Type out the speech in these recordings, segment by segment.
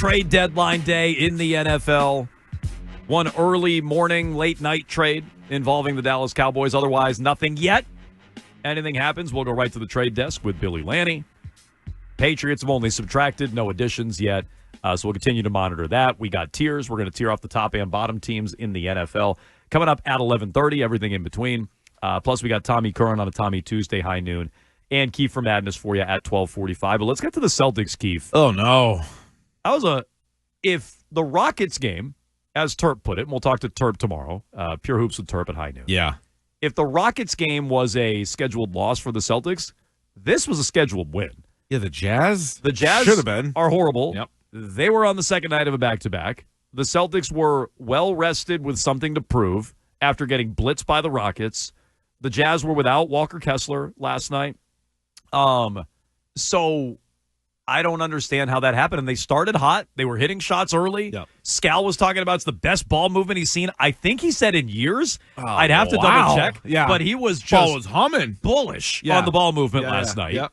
trade deadline day in the NFL. One early morning, late night trade involving the Dallas Cowboys. Otherwise, nothing yet. Anything happens, we'll go right to the trade desk with Billy Lanny. Patriots have only subtracted, no additions yet. So we'll continue to monitor that. We got tiers. We're going to tier off the top and bottom teams in the NFL. Coming up at 11:30, everything in between. Plus, we got Tommy Curran on a Tommy Tuesday, high noon. And Keefe for Madness for you at 12:45. But let's get to the Celtics, Keefe. Oh, no. If the Rockets game, as Terp put it, and we'll talk to Terp tomorrow, Pure Hoops with Terp at high noon. Yeah. If the Rockets game was a scheduled loss for the Celtics, this was a scheduled win. Yeah, the Jazz? The Jazz should have been. Are horrible. Yep. They were on the second night of a back-to-back. The Celtics were well-rested with something to prove after getting blitzed by the Rockets. The Jazz were without Walker Kessler last night. So I don't understand how that happened. And they started hot. They were hitting shots early. Yep. Scal was talking about it's the best ball movement he's seen. I think he said in years. I'd have to double check. Yeah. But he was just ball was humming. Bullish on the ball movement Yeah, last night. Yep.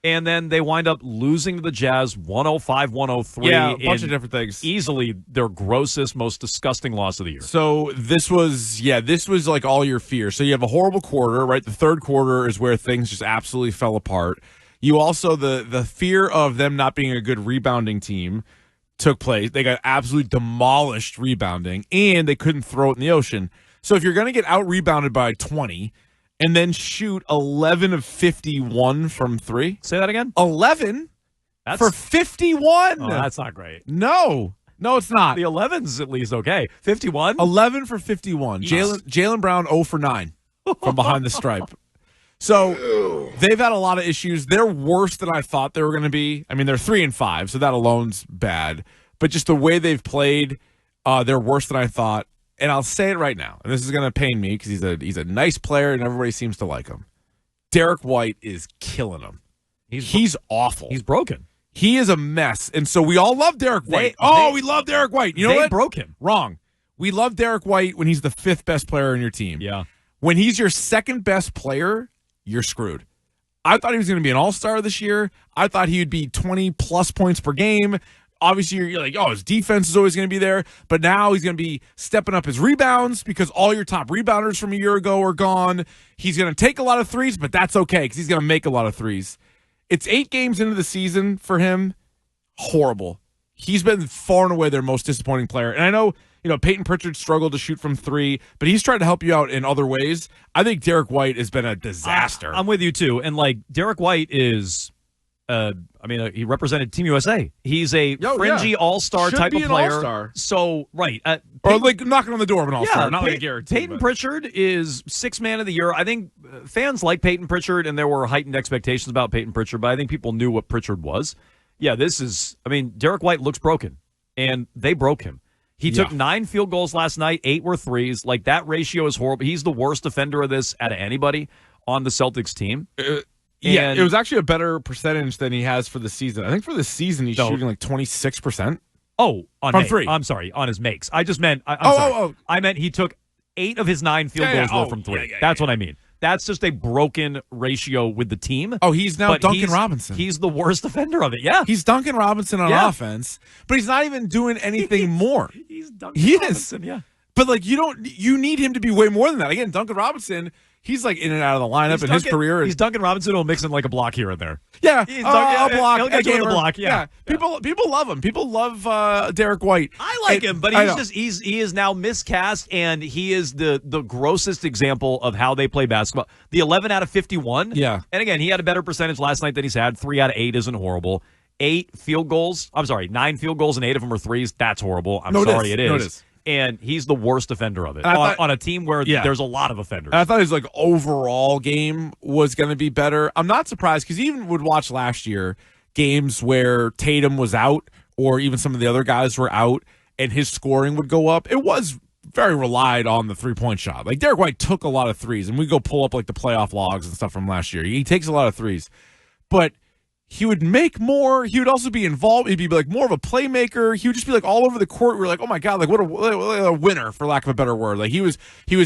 And then they wind up losing to the Jazz 105-103. Yeah, a bunch of different things. Easily their grossest, most disgusting loss of the year. So this was like all your fear. So you have a horrible quarter, right? The third quarter is where things just absolutely fell apart. You also, the fear of them not being a good rebounding team took place. They got absolutely demolished rebounding, and they couldn't throw it in the ocean. So if you're going to get out-rebounded by 20 and then shoot 11 of 51 from three. Say that again? 11 for 51. Oh, that's not great. No, it's not. The 11's at least okay. 51? 11 for 51. Jaylen Brown 0 for 9 from behind the stripe. So they've had a lot of issues. They're worse than I thought they were going to be. I mean, they're 3-5, so that alone's bad. But just the way they've played, they're worse than I thought. And I'll say it right now, and this is going to pain me because he's a nice player and everybody seems to like him. Derek White is killing him. He's awful. He's broken. He is a mess. And so we all love Derek White. We love Derek White. You know what? They broke him. Wrong. We love Derek White when he's the fifth best player on your team. Yeah. When he's your second best player, you're screwed. I thought he was going to be an all-star this year. I thought he would be 20-plus points per game. Obviously, you're like, his defense is always going to be there. But now he's going to be stepping up his rebounds because all your top rebounders from a year ago are gone. He's going to take a lot of threes, but that's okay because he's going to make a lot of threes. It's 8 games into the season for him. Horrible. He's been far and away their most disappointing player. And I know, Peyton Pritchard struggled to shoot from 3, but he's tried to help you out in other ways. I think Derek White has been a disaster. I'm with you, too. And, Derek White is he represented Team USA. He's a fringy all-star type of player. All-star. So, right. Or knocking on the door of an all-star, not like a guarantee. Peyton Pritchard is 6th man of the year. I think fans like Peyton Pritchard, and there were heightened expectations about Peyton Pritchard, but I think people knew what Pritchard was. Yeah, Derek White looks broken, and they broke him. He took 9 field goals last night, 8 were threes. That ratio is horrible. He's the worst defender of this out of anybody on the Celtics team. It was actually a better percentage than he has for the season. I think for the season he's shooting 26%. Oh, from 3. I'm sorry, on his makes. I just meant I meant he took 8 of his 9 field goals were from 3. That's what I mean. That's just a broken ratio with the team. Oh, he's now Duncan Robinson. He's the worst defender of it. Yeah. He's Duncan Robinson on offense, but he's not even doing anything more. He's Duncan Robinson, yeah. But you need him to be way more than that. Again, Duncan Robinson, he's in and out of the lineup in his career. He's Duncan Robinson who'll mix in a block here and there. Yeah, a block. He'll get you with a block. Yeah. People love him. People love Derek White. I like him, but he is now miscast, and he is the grossest example of how they play basketball. The 11 out of 51. Yeah, and again, he had a better percentage last night than he's had. 3 out of 8 isn't horrible. 9 field goals, and 8 of them are threes. That's horrible. I'm sorry, it is. No, it is. And he's the worst offender of it on a team where there's a lot of offenders. And I thought his overall game was going to be better. I'm not surprised because even would watch last year games where Tatum was out or even some of the other guys were out and his scoring would go up. It was very relied on the 3-point shot. Derek White took a lot of threes, and we go pull up the playoff logs and stuff from last year. He takes a lot of threes, but he would make more. He would also be involved. He'd be more of a playmaker. He would just be all over the court. We're oh my God, what a winner, for lack of a better word. He was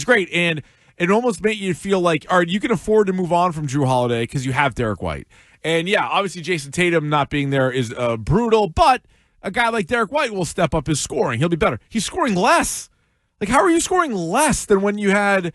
great. And it almost made you feel all right, you can afford to move on from Jrue Holiday because you have Derek White. And yeah, obviously Jason Tatum not being there is brutal, but a guy like Derek White will step up his scoring. He'll be better. He's scoring less. Like, how are you scoring less than when you had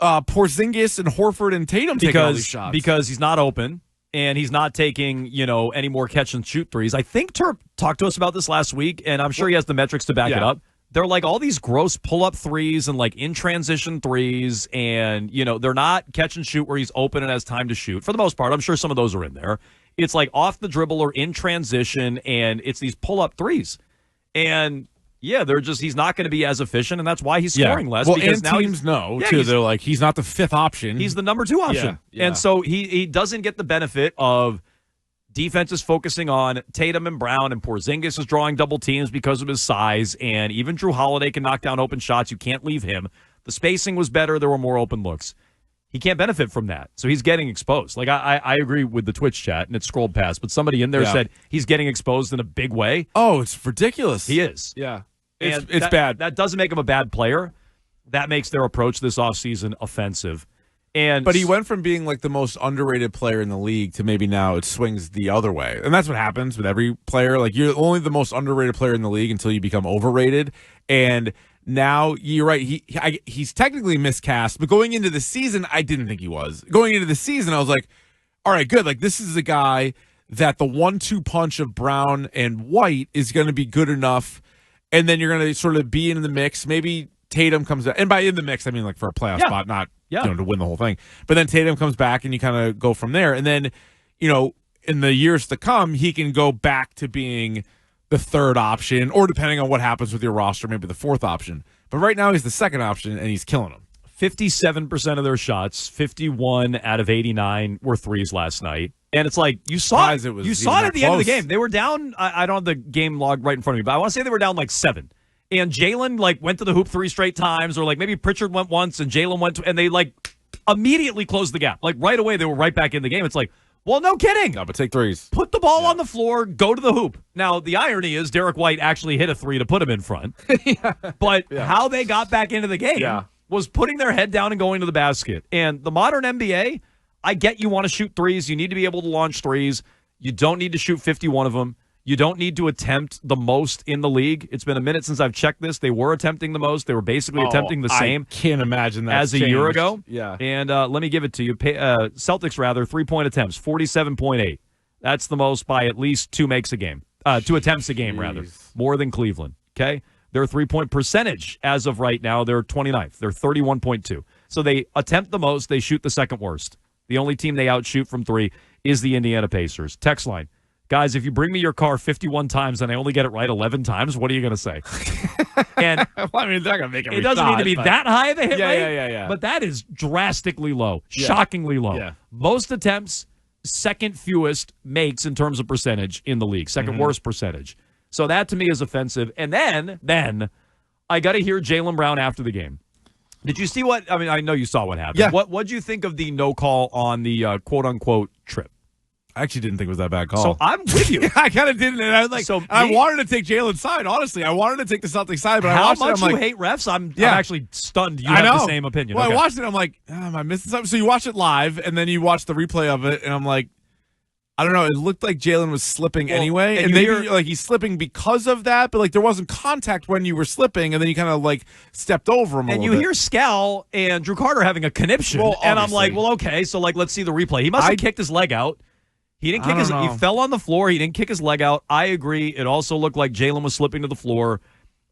Porzingis and Horford and Tatum taking all these shots? Because he's not open. And he's not taking, any more catch and shoot threes. I think Terp talked to us about this last week, and I'm sure he has the metrics to back it up. They're like all these gross pull-up threes and like in transition threes, and they're not catch and shoot where he's open and has time to shoot. For the most part, I'm sure some of those are in there. It's like off the dribble or in transition, and it's these pull-up threes. And he's not going to be as efficient, and that's why he's scoring less. Well, because and now teams know, too. They're like, he's not the fifth option. He's the number 2 option. Yeah. And so he doesn't get the benefit of defenses focusing on Tatum and Brown, and Porzingis is drawing double teams because of his size, and even Drew Holiday can knock down open shots. You can't leave him. The spacing was better. There were more open looks. He can't benefit from that, so he's getting exposed. Like, I agree with the Twitch chat, and it scrolled past, but somebody in there said he's getting exposed in a big way. Oh, it's ridiculous. He is. Yeah. It's bad. That doesn't make him a bad player. That makes their approach this offseason offensive. But he went from being like the most underrated player in the league to maybe now it swings the other way. And that's what happens with every player. Like, you're only the most underrated player in the league until you become overrated. And now, you're right, he's technically miscast, but going into the season, I didn't think he was. Going into the season, I was like, all right, good. Like, this is a guy that the 1-2 punch of Brown and White is going to be good enough. And then you're going to sort of be in the mix. Maybe Tatum comes out. And by in the mix, I mean like for a playoff spot, not to win the whole thing. But then Tatum comes back and you kind of go from there. And then, in the years to come, he can go back to being the third option, or depending on what happens with your roster, maybe the fourth option. But right now he's the second option, and he's killing them. 57% of their shots, 51 out of 89 were threes last night. And it's like, you saw it. You saw it at the end of the game. They were down, I don't have the game log right in front of me, but I want to say they were down like 7. And Jalen went to the hoop 3 straight times, or maybe Pritchard went once and Jalen went, and they immediately closed the gap. Right away, they were right back in the game. It's like, well, no kidding. No, but take threes. Put the ball on the floor, go to the hoop. Now, the irony is Derek White actually hit a 3 to put him in front. But how they got back into the game was putting their head down and going to the basket. And the modern NBA, I get you want to shoot threes. You need to be able to launch threes. You don't need to shoot 51 of them. You don't need to attempt the most in the league. It's been a minute since I've checked this. They were attempting the most. They were basically attempting the same. I can't imagine that as a year ago. Yeah. And let me give it to you. Celtics, rather, 3-point attempts, 47.8. That's the most by at least 2 makes a game. 2 attempts a game, rather. More than Cleveland. Okay? Their 3-point percentage as of right now, they're 29th. They're 31.2. So they attempt the most. They shoot the second worst. The only team they outshoot from 3 is the Indiana Pacers. Text line. Guys, if you bring me your car 51 times and I only get it right 11 times, what are you going to say? And well, I mean, they're going to make it doesn't need to be that high of a hit rate. Yeah. But that is drastically low, shockingly low. Yeah. Most attempts, second fewest makes in terms of percentage in the league, second worst percentage. So that to me is offensive. And then I got to hear Jaylen Brown after the game. Did you see what? I mean, I know you saw what happened. Yeah. What'd you think of the no call on the quote unquote trip? I actually didn't think it was that bad call. So I'm with you. I kind of didn't. And I wanted to take Jalen's side, honestly. I wanted to take the Celtics side, but how I watched much it, I'm you like, hate refs? I'm actually stunned you have the same opinion. Well, okay. I watched it, I'm like, am I missing something? So you watch it live, and then you watch the replay of it, and I'm like, I don't know. It looked like Jalen was slipping anyway, and maybe he's slipping because of that, but there wasn't contact when you were slipping, and then you kind of stepped over him. And you hear Scal and Drew Carter having a conniption, and I'm like, well, okay, so let's see the replay. He must have kicked his leg out. He didn't kick he fell on the floor. He didn't kick his leg out. I agree. It also looked like Jalen was slipping to the floor.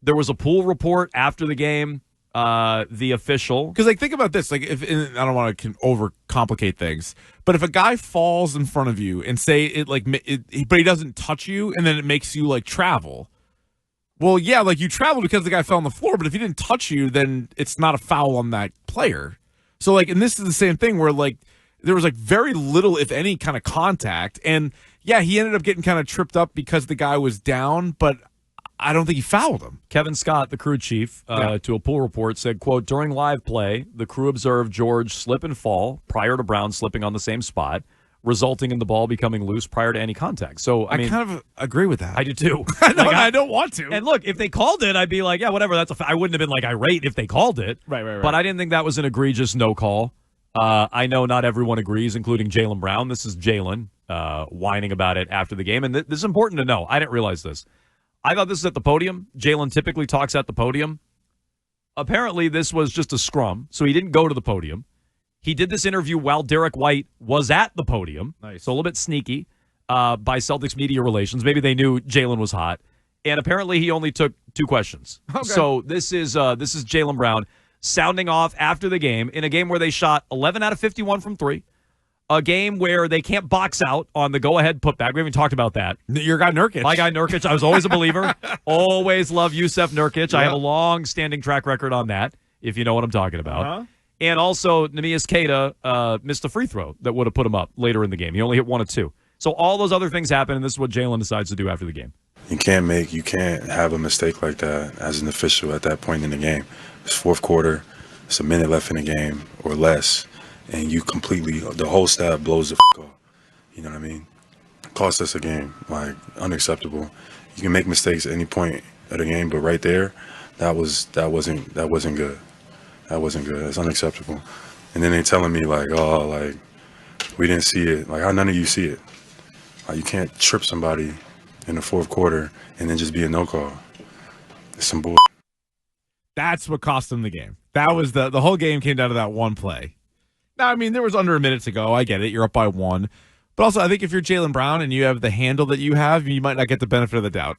There was a pool report after the game. The official, because think about this, if I don't want to overcomplicate things, but if a guy falls in front of you and say it but he doesn't touch you, and then it makes you travel. Well, yeah, you travel because the guy fell on the floor, but if he didn't touch you, then it's not a foul on that player. So and this is the same thing where there was very little, if any, kind of contact, and yeah, he ended up getting kind of tripped up because the guy was down, but I don't think he fouled him. Kevin Scott, the crew chief, to a pool report said, quote, during live play, the crew observed George slip and fall prior to Brown slipping on the same spot, resulting in the ball becoming loose prior to any contact. So, I mean, kind of agree with that. I do too. I don't want to. And look, if they called it, I'd be like, yeah, whatever. I wouldn't have been irate if they called it. Right. But I didn't think that was an egregious no call. I know not everyone agrees, including Jaylen Brown. This is Jaylen whining about it after the game. And this is important to know. I didn't realize this. I thought this was at the podium. Jalen typically talks at the podium. Apparently, this was just a scrum, so he didn't go to the podium. He did this interview while Derek White was at the podium. Nice. So a little bit sneaky by Celtics media relations. Maybe they knew Jalen was hot. And apparently he only took 2 questions. Okay. So this is Jaylen Brown sounding off after the game in a game where they shot 11 out of 51 from 3. A game where they can't box out on the go-ahead putback. We haven't talked about that. Your guy Nurkic. My guy Nurkic. I was always a believer. Always love Yusef Nurkic. I have a long-standing track record on that, if you know what I'm talking about. Uh-huh. And also, Neemias Queta missed a free throw that would have put him up later in the game. He only hit 1 of 2. So all those other things happen, and this is what Jalen decides to do after the game. You can't have a mistake like that as an official at that point in the game. It's fourth quarter. It's a minute left in the game or less, and you completely, the whole staff blows the off. You know what I mean? Cost us a game, like unacceptable. You can make mistakes at any point of the game, but right there, that wasn't good. That wasn't good. That's unacceptable. And then they telling me like, oh, like we didn't see it. Like how none of you see it? Like you can't trip somebody in the fourth quarter and then just be a no call. It's some bull. That's what cost them the game. That was the whole game came down to that one play. Now, I mean, there was under a minute to go. I get it. You're up by 1. But also, I think if you're Jaylen Brown and you have the handle that you have, you might not get the benefit of the doubt.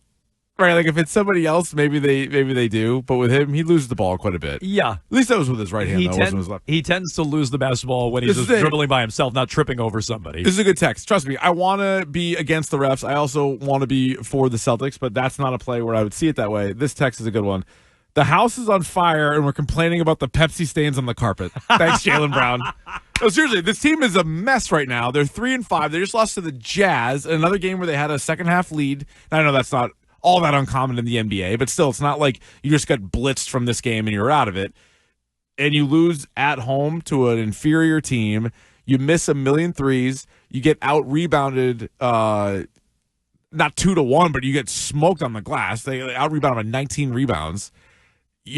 Right? Like if it's somebody else, maybe they do. But with him, he loses the ball quite a bit. Yeah. At least that was with his right hand, wasn't with his left. He tends to lose the basketball when he's just dribbling by himself, not tripping over somebody. This is a good text. Trust me, I want to be against the refs. I also want to be for the Celtics, but that's not a play where I would see it that way. This text is a good one. The house is on fire, and we're complaining about the Pepsi stains on the carpet. Thanks, Jaylen Brown. No, seriously, this team is a mess right now. They're 3-5. They just lost to the Jazz, another game where they had a second-half lead. And I know that's not all that uncommon in the NBA, but still, it's not like you just got blitzed from this game and you're out of it. And you lose at home to an inferior team. You miss a million threes. You get out-rebounded, not 2-1, but you get smoked on the glass. They out-rebound on 19 rebounds.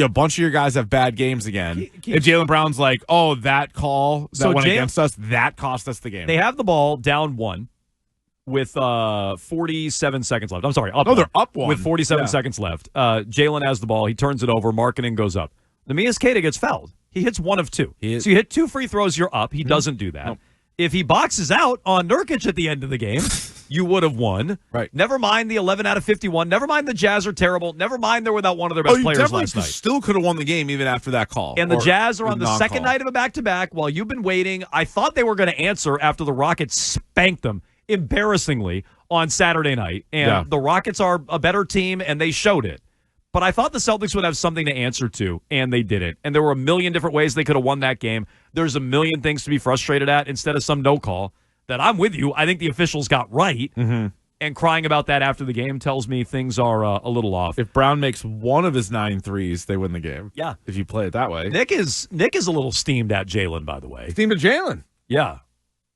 A bunch of your guys have bad games again. And Jaylen Brown's like, oh, that call that went against us, that cost us the game. They have the ball down 1 with 47 seconds left. I'm sorry, up. No, they're up 1. With 47 seconds left. Jaylen has the ball. He turns it over. Marketing goes up. Neemias Queta gets fouled. He hits 1 of 2. So you hit 2 free throws, you're up. He doesn't do that. Nope. If he boxes out on Nurkic at the end of the game, you would have won. Right. Never mind the 11 out of 51. Never mind the Jazz are terrible. Never mind they're without one of their best players last night. Still could have won the game even after that call. And the Jazz are on the second night of a back-to-back while you've been waiting. I thought they were going to answer after the Rockets spanked them embarrassingly on Saturday night. And the Rockets are a better team, and they showed it. But I thought the Celtics would have something to answer to, and they didn't. And there were a million different ways they could have won that game. There's a million things to be frustrated at instead of some no call that I'm with you. I think the officials got right. Mm-hmm. And crying about that after the game tells me things are a little off. If Brown makes 1 of his 9 threes, they win the game. Yeah. If you play it that way. Nick is a little steamed at Jaylen, by the way. Steamed at Jaylen? Yeah.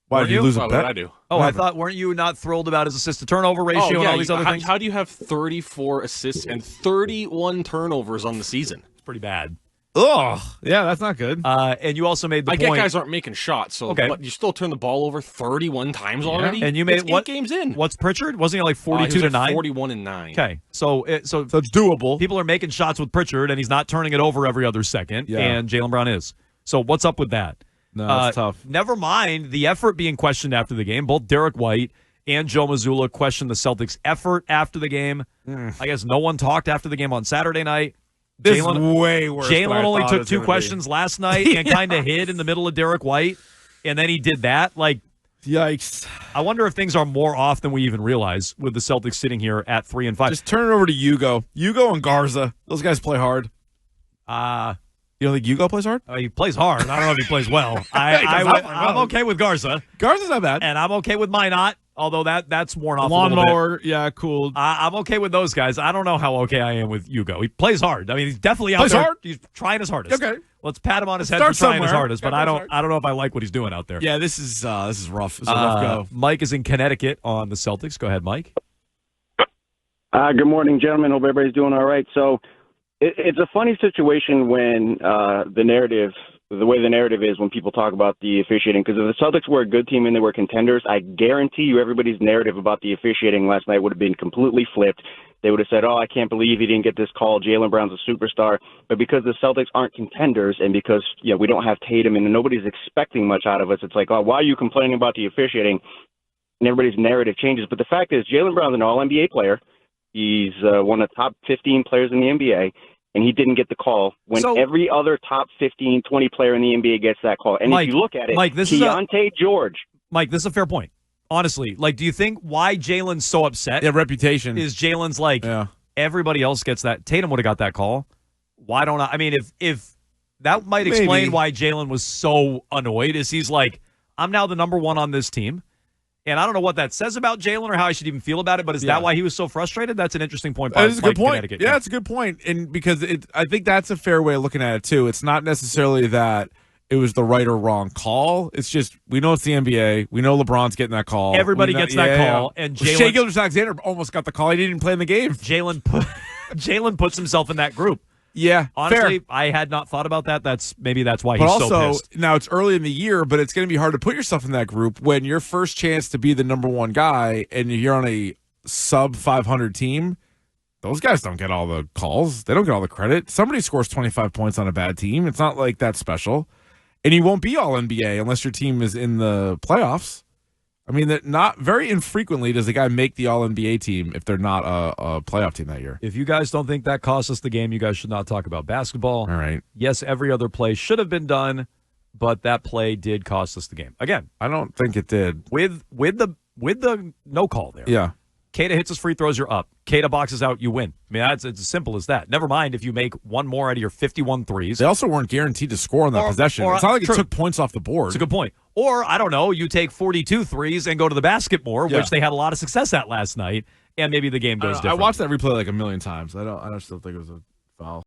Why did you lose a bet? What did I do? Oh, I thought, weren't you not thrilled about his assist-to-turnover ratio and all these other things? How do you have 34 assists and 31 turnovers on the season? It's pretty bad. Ugh. Yeah, that's not good. And you also made the point. I get guys aren't making shots, so but you still turn the ball over 31 times already? And you made what 8 games in? What's Pritchard? Wasn't he like 42 to 9? 41-9. Okay. So it's doable. People are making shots with Pritchard, and he's not turning it over every other second, and Jaylen Brown is. So what's up with that? No, that's tough. Never mind the effort being questioned after the game. Both Derek White and Joe Mazzulla questioned the Celtics' effort after the game. I guess no one talked after the game on Saturday night. This is way worse. Jaylen only took 2 questions last night and kind of hid in the middle of Derek White, and then he did that. Like, yikes! I wonder if things are more off than we even realize with the Celtics sitting here at 3-5. Just turn it over to Hugo and Garza. Those guys play hard. You don't think Hugo plays hard? He plays hard. I don't know if he plays well. I'm okay with Garza. Garza's not bad. And I'm okay with Minot, although that's worn off Lawnmower, a little bit. Yeah, cool. I'm okay with those guys. I don't know how okay I am with Hugo. He plays hard. I mean, he's definitely out there. Hard? He's trying his hardest. Okay. Let's pat him on his head for trying his hardest, but I don't know if I like what he's doing out there. Yeah, this is rough. It's a rough go. Mike is in Connecticut on the Celtics. Go ahead, Mike. Good morning, gentlemen. Hope everybody's doing all right. So it's a funny situation when the narrative the way the narrative is when people talk about the officiating. Because if the Celtics were a good team and they were contenders, I guarantee you everybody's narrative about the officiating last night would have been completely flipped. They would have said, I can't believe he didn't get this call. Jaylen Brown's a superstar. But because the Celtics aren't contenders and because we don't have Tatum and nobody's expecting much out of us, it's like, why are you complaining about the officiating? And everybody's narrative changes. But the fact is, Jaylen Brown's an all-NBA player. He's one of the top 15 players in the NBA, and he didn't get the call when every other top 15, 20 player in the NBA gets that call. And Mike, if you look at it, Mike, this George. Mike, this is a fair point. Honestly, do you think why Jalen's so upset? Yeah, reputation. Is Jalen's everybody else gets that. Tatum would have got that call. Why don't I? I mean, if that might explain why Jalen was so annoyed, is he's like, I'm now the number one on this team. And I don't know what that says about Jalen or how I should even feel about it, but is that why he was so frustrated? That's an interesting point. That is a good point. Yeah, it's a good point. And because I think that's a fair way of looking at it, too. It's not necessarily that it was the right or wrong call. It's just we know it's the NBA. We know LeBron's getting that call. Everybody gets that call. And Shai Gilgeous-Alexander almost got the call. He didn't even play in the game. Jalen puts himself in that group. Yeah, honestly, fair. I had not thought about that. That's why but he's also, so pissed. Now it's early in the year, but it's going to be hard to put yourself in that group when your first chance to be the number one guy and you're on a sub 500 team. Those guys don't get all the calls. They don't get all the credit. Somebody scores 25 points on a bad team. It's not like that's special. And you won't be all NBA unless your team is in the playoffs. I mean, that not very infrequently does a guy make the All-NBA team if they're not a playoff team that year. If you guys don't think that cost us the game, you guys should not talk about basketball. All right. Yes, every other play should have been done, but that play did cost us the game. Again, I don't think it did. With the no call there. Yeah. Keita hits his free throws, you're up. Keita boxes out, you win. I mean, it's as simple as that. Never mind if you make one more out of your 51 threes. They also weren't guaranteed to score on that possession. It's not like it took points off the board. It's a good point. Or, I don't know, you take 42 threes and go to the basket more, which they had a lot of success at last night, and maybe the game goes different. I watched that replay like a million times. I don't still think it was a foul.